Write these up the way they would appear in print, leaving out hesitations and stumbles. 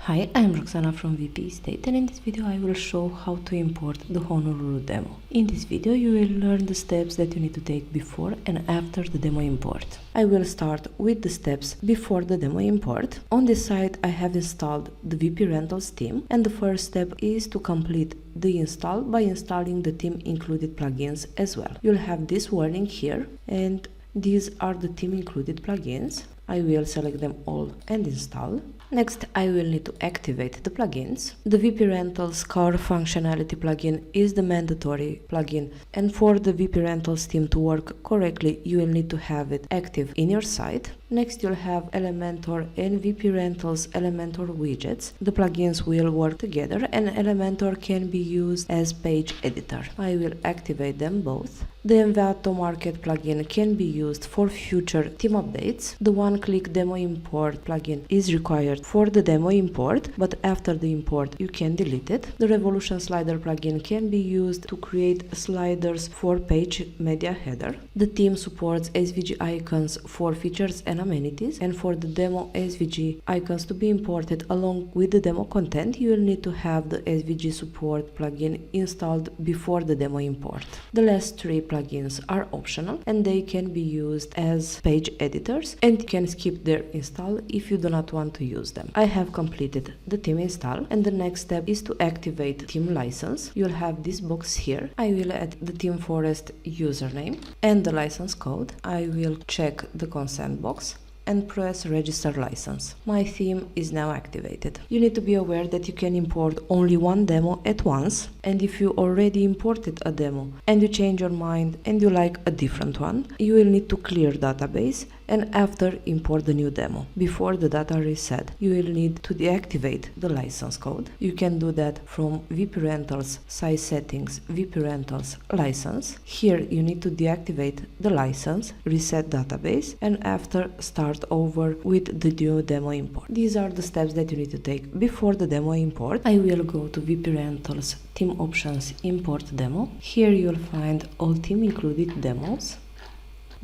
Hi, I'm Roxana from VP State, and in this video I will show how to import the Honolulu demo. In this video you will learn the steps that you need to take before and after the demo import. I will start with the steps before the demo import. On this site I have installed the VP Rentals theme, and the first step is to complete the install by installing the theme included plugins as well. You'll have this warning here, and these are the theme included plugins. I will select them all and install. Next, I will need to activate the plugins. The VP Rentals Core Functionality plugin is the mandatory plugin, and for the VP Rentals theme to work correctly, you will need to have it active in your site. Next, you'll have Elementor and VP Rentals Elementor widgets. The plugins will work together, and Elementor can be used as page editor. I will activate them both. The Envato Market plugin can be used for future theme updates. The one-click demo import plugin is required for the demo import, but after the import you can delete it. The Revolution Slider plugin can be used to create sliders for page media header. The theme supports SVG icons for features and amenities, and for the demo SVG icons to be imported along with the demo content, you will need to have the SVG support plugin installed before the demo import. The last three plugins are optional, and they can be used as page editors, and you can skip their install if you do not want to use them. I have completed the theme install, and the next step is to activate theme license. You'll have this box here. I will add the Theme Forest username and the license code. I will check the consent box and press register license. My theme is now activated. You need to be aware that you can import only one demo at once, and if you already imported a demo and you change your mind and you like a different one, you will need to clear database and after import the new demo. Before the data reset, you will need to deactivate the license code. You can do that from VP Rentals size settings, VP Rentals license. Here you need to deactivate the license, reset database, and after start over with the new demo import. These are the steps that you need to take before the demo import. I will go to VP Rentals Theme Options Import Demo. Here you'll find all theme included demos.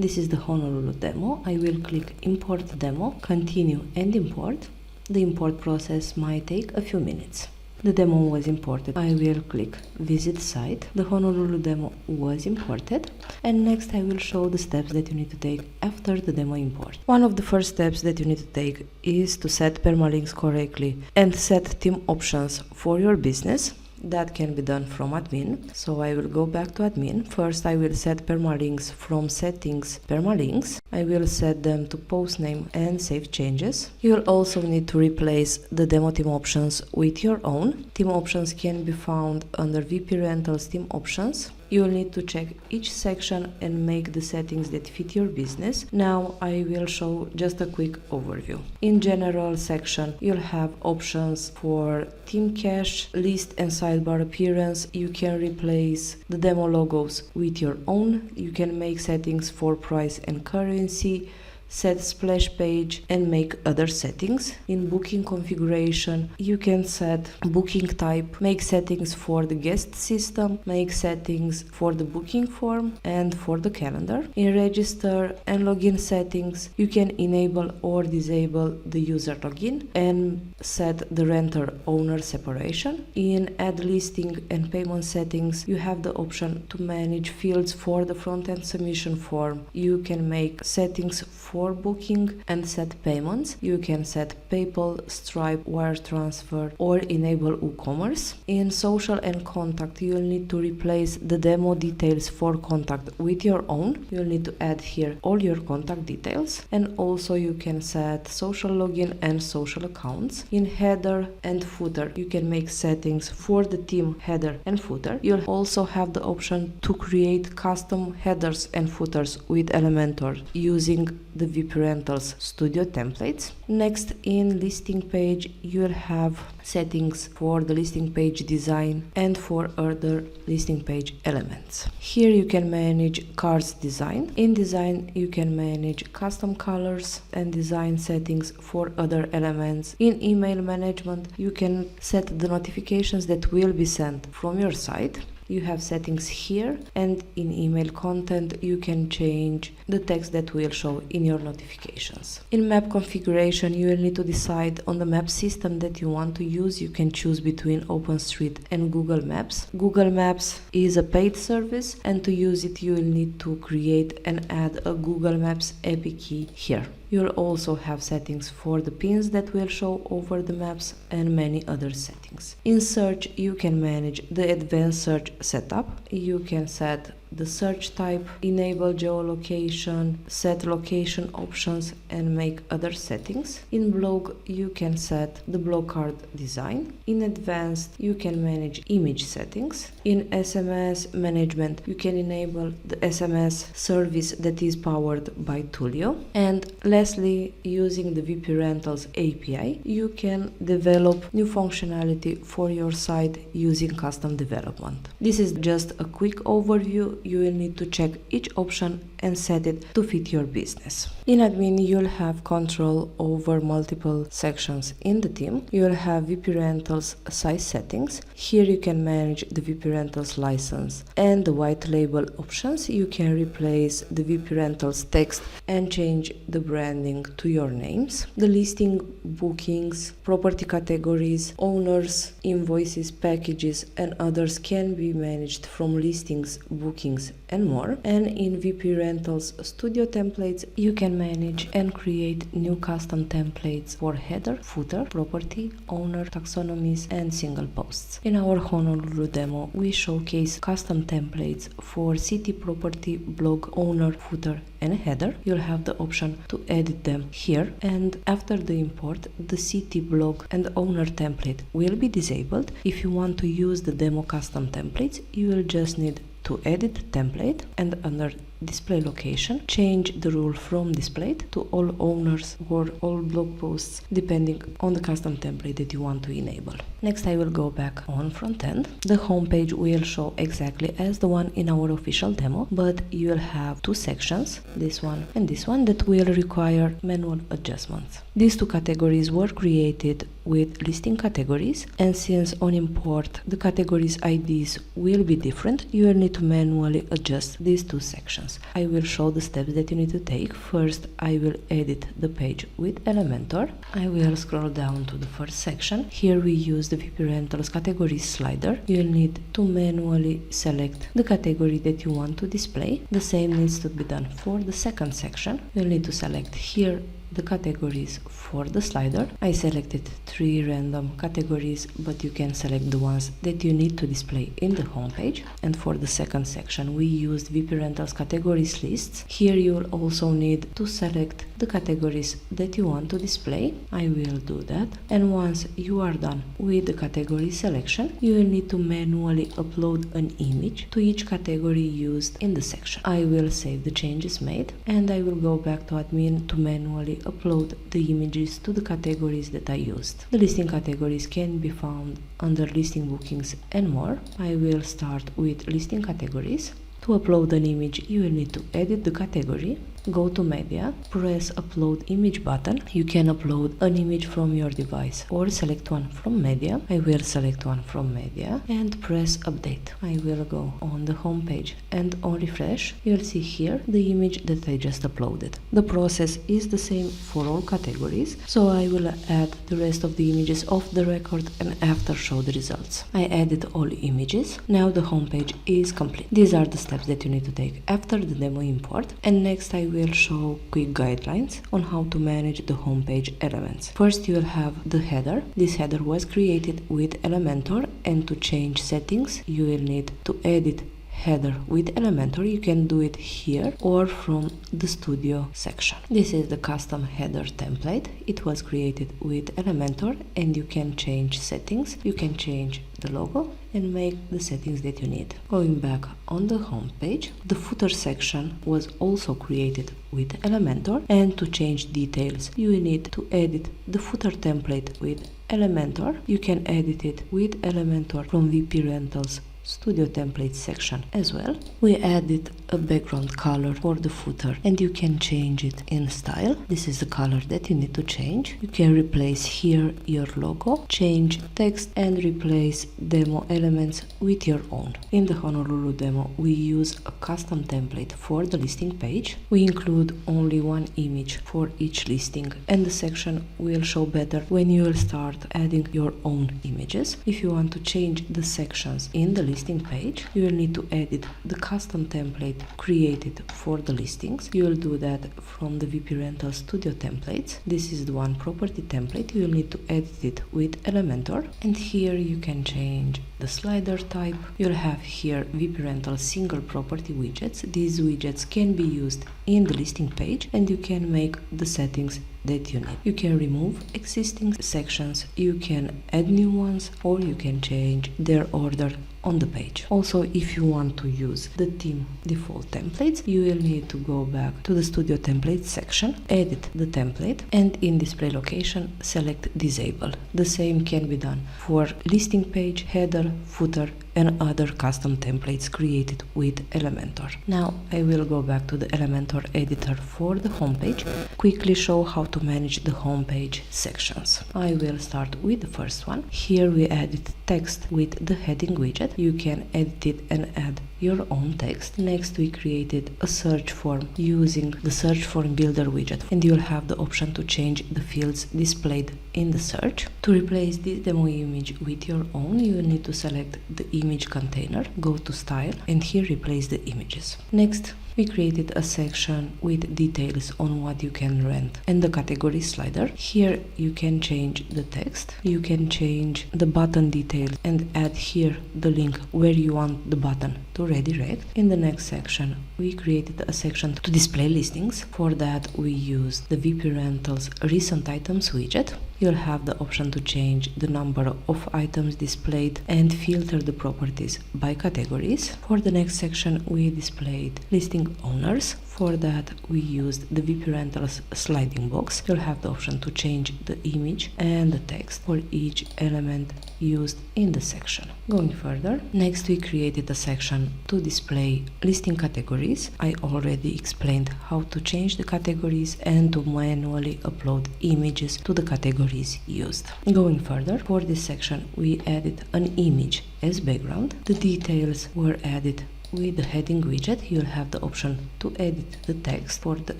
This is the Honolulu demo. I will click Import Demo, Continue and Import. The import process might take a few minutes. The demo was imported. I will click Visit Site. The Honolulu demo was imported, and next I will show the steps that you need to take after the demo import. One of the first steps that you need to take is to set permalinks correctly and set theme options for your business. That can be done from admin, so I will go back to admin. First I will set permalinks from settings permalinks. I will set them to post name and save changes. You will also need to replace the demo theme options with your own. Theme options can be found under VP Rentals Theme Options. You will need to check each section and make the settings that fit your business. Now I will show just a quick overview. In general section, you'll have options for theme cache, list and sidebar appearance. You can replace the demo logos with your own. You can make settings for price and currency, set splash page, and make other settings. In booking configuration, you can set booking type, make settings for the guest system, make settings for the booking form and for the calendar. In register and login settings, you can enable or disable the user login and set the renter owner separation. In add listing and payment settings, you have the option to manage fields for the front-end submission form. You can make settings for booking and set payments. You can set PayPal, Stripe, wire transfer, or enable WooCommerce. In social and contact, you'll need to replace the demo details for contact with your own. You'll need to add here all your contact details, and also you can set social login and social accounts. In header and footer, you can make settings for the theme header and footer. You'll also have the option to create custom headers and footers with Elementor using the VP Rentals Studio templates. Next, in listing page, you'll have settings for the listing page design and for other listing page elements. Here you can manage cards design. In design, you can manage custom colors and design settings for other elements. In email management, you can set the notifications that will be sent from your site. you have settings here, and in email content you can change the text that will show in your notifications. In map configuration, you will need to decide on the map system that you want to use. You can choose between OpenStreet and Google Maps. Google Maps is a paid service, and to use it you will need to create and add a Google Maps API key here. You'll also have settings for the pins that will show over the maps and many other settings. In search, you can manage the advanced search setup. You can set the search type, enable geolocation, set location options, and make other settings. In blog, you can set the blog card design. In advanced, you can manage image settings. In SMS management, you can enable the SMS service that is powered by Twilio. And lastly, using the VP Rentals API, you can develop new functionality for your site using custom development. This is just a quick overview. You will need to check each option and set it to fit your business. In admin, you'll have control over multiple sections in the theme. You'll have VP Rentals size settings. Here you can manage the VP Rentals license and the white label options. You can replace the VP Rentals text and change the branding to your names. The listing, bookings, property categories, owners, invoices, packages, and others can be managed from listings, bookings, and more. And in VP Rentals Studio templates, you can manage and create new custom templates for header, footer, property, owner, taxonomies, and single posts. In our Honolulu demo, we showcase custom templates for city, property, blog, owner, footer, and header. You'll have the option to edit them here, and after the import, the city, blog, and owner template will be disabled. If you want to use the demo custom templates, you will just need to edit template, and under display location, change the rule from displayed to all owners or all blog posts, depending on the custom template that you want to enable. Next, I will go back on front end. The homepage will show exactly as the one in our official demo, but you will have two sections, this one and this one, that will require manual adjustments. These two categories were created with listing categories, and since on import the categories IDs will be different, you will need to manually adjust these two sections. I will show the steps that you need to take. First, I will edit the page with Elementor. I will scroll down to the first section. Here we use the VP Rentals categories slider. You will need to manually select the category that you want to display. The same needs to be done for the second section. You'll need to select here the categories for the slider. I selected 3 random categories, but you can select the ones that you need to display in the homepage. And for the second section, we used VP Rentals categories lists. Here you will also need to select the categories that you want to display. I will do that. And once you are done with the category selection, you will need to manually upload an image to each category used in the section. I will save the changes made, and I will go back to admin to manually upload the images to the categories that I used. The listing categories can be found under listing, bookings, and more. I will start with listing categories. To upload an image, you will need to edit the category, go to media, press upload image button. You can upload an image from your device or select one from media. I will select one from media and press update. I will go on the home page, and on refresh you'll see here the image that I just uploaded. The process is the same for all categories, so I will add the rest of the images off the record and after show the results. I added all images. Now the home page is complete. These are the steps that you need to take after the demo import, and next I will show quick guidelines on how to manage the homepage elements. First, you will have the header. This header was created with Elementor, and to change settings you will need to edit header with Elementor. You can do it here or from the studio section. This is the custom header template. It was created with Elementor, and you can change settings. You can change the logo and make the settings that you need. Going back on the home page, the footer section was also created with Elementor, and to change details you will need to edit the footer template with Elementor. You can edit it with Elementor from VP Rentals Studio Templates section as well. We added a background color for the footer and you can change it in style. This is the color that you need to change. You can replace here your logo, change text and replace demo elements with your own. In the Honolulu demo we use a custom template for the listing page. We include only one image for each listing and the section will show better when you will start adding your own images. If you want to change the sections in the listing page, you will need to edit the custom template created for the listings. You will do that from the VP Rental Studio templates. This is the one property template. You will need to edit it with Elementor, and here you can change the slider type. You'll have here VP Rental single property widgets. These widgets can be used in the listing page and you can make the settings that you need. You can remove existing sections, you can add new ones, or you can change their order on the page. Also, if you want to use the theme default templates, you will need to go back to the Studio Templates section, edit the template, and in display location select disable. The same can be done for listing page, header, footer, and other custom templates created with Elementor. Now I will go back to the Elementor editor for the homepage, quickly show how to manage the homepage sections. I will start with the first one. Here we added text with the heading widget. You can edit it and add your own text. Next we created a search form using the search form builder widget, and you'll have the option to change the fields displayed in the search. To replace this demo image with your own, you will need to select the image container, go to style, and here replace the images. Next we created a section with details on what you can rent and the category slider. Here you can change the text, you can change the button details and add here the link where you want the button to redirect. In the next section we created a section to display listings. For that we used the VP Rentals recent items widget. You'll have the option to change the number of items displayed and filter the properties by categories. For the next section we displayed listing owners. For that we used the VP Rentals sliding box. You'll have the option to change the image and the text for each element used in the section. Going further, next we created a section to display listing categories. I already explained how to change the categories and to manually upload images to the categories used. Going further, for this section we added an image as background. The details were added with the heading widget. You'll have the option to edit the text. For the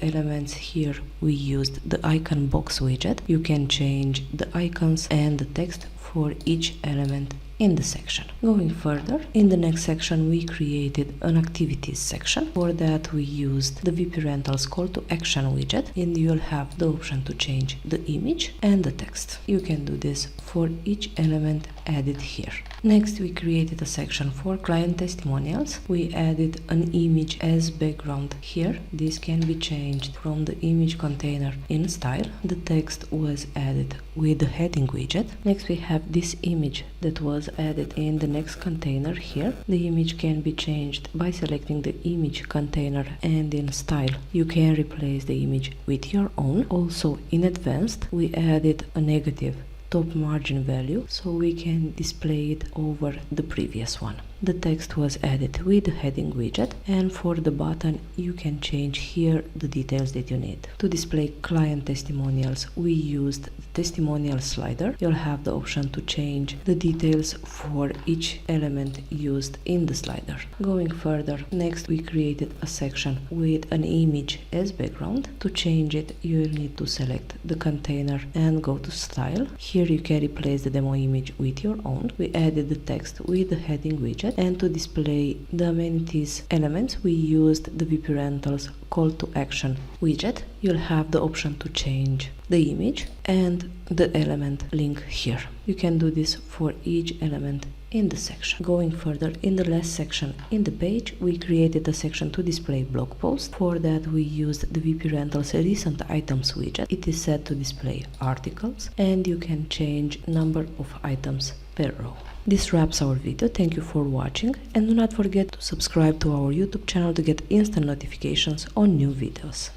elements here we used the icon box widget. You can change the icons and the text for each element in the section. Going further, in the next section we created an activities section. For that we used the VP Rentals call to action widget, and you'll have the option to change the image and the text. You can do this for each element added here. Next we created a section for client testimonials. We added an image as background here. This can be changed from the image container in style. The text was added with the heading widget. Next we have this image that was added in the next container here. The image can be changed by selecting the image container, and in style you can replace the image with your own. Also in advanced we added a negative top margin value so we can display it over the previous one. The text was added with the heading widget, and for the button you can change here the details that you need. To display client testimonials we used the testimonial slider. You'll have the option to change the details for each element used in the slider. Going further, next we created a section with an image as background. To change it you will need to select the container and go to style. Here you can replace the demo image with your own. We added the text with the heading widget, and to display the amenities elements we used the VP Rentals call to action widget. You'll have the option to change the image and the element link here. You can do this for each element in the section. Going further, in the last section in the page we created a section to display blog posts. For that we used the VP Rentals recent items widget. It is set to display articles, and you can change number of items per row. This wraps our video. Thank you for watching, and do not forget to subscribe to our YouTube channel to get instant notifications on new videos.